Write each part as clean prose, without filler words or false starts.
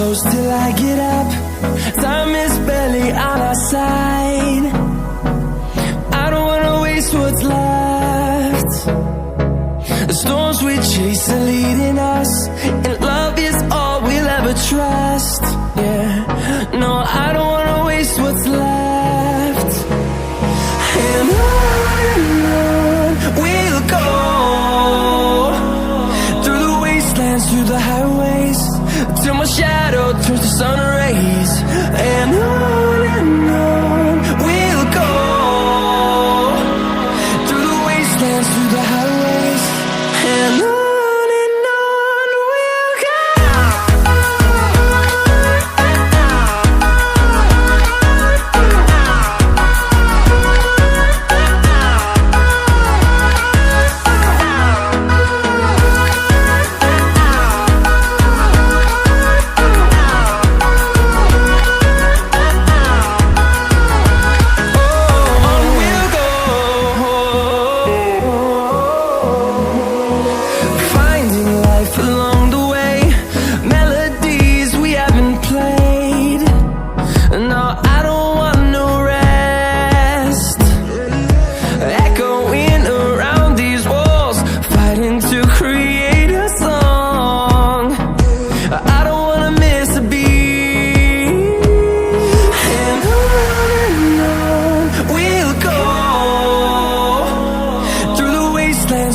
close till I get up. Time is barely on our side. I don't wanna waste what's left. The storms we chase are leading us, and love is all we'll ever trust. Yeah, no, I don't wanna waste what's left. And on we'll go, through the wastelands, through the highways, till my shadow turns to sun rays. And on we'll go, through the wastelands, through the highways, and on we'll go.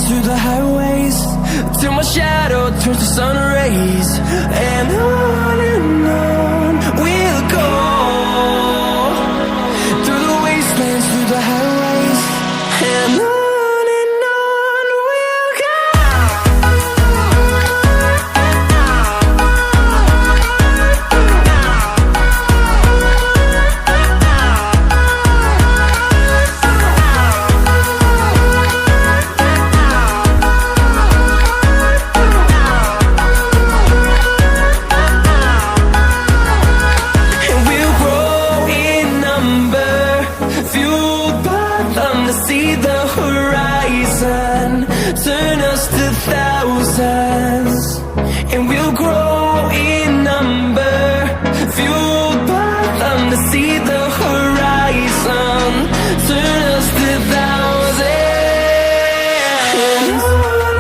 Through the highways, till my shadow turns to sun rays. And on we'll go, through the wastelands, through the highways, and on we'll go. See the horizon, turn us to thousands, and we'll grow in number, fueled by them to see the horizon, turn us to thousands. And on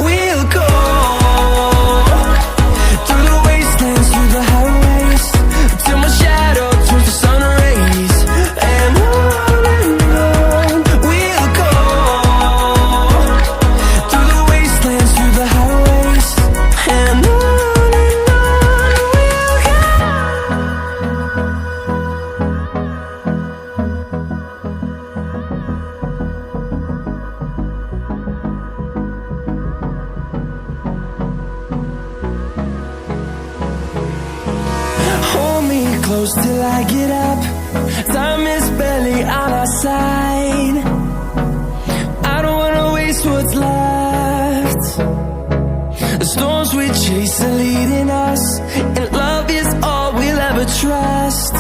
we'll go, through the wastelands, through the highways, till my shadow turns to sun rays. And close till I get up. Time is barely on our side. I don't wanna waste what's left. The storms we chase are leading us, and love is all we'll ever trust.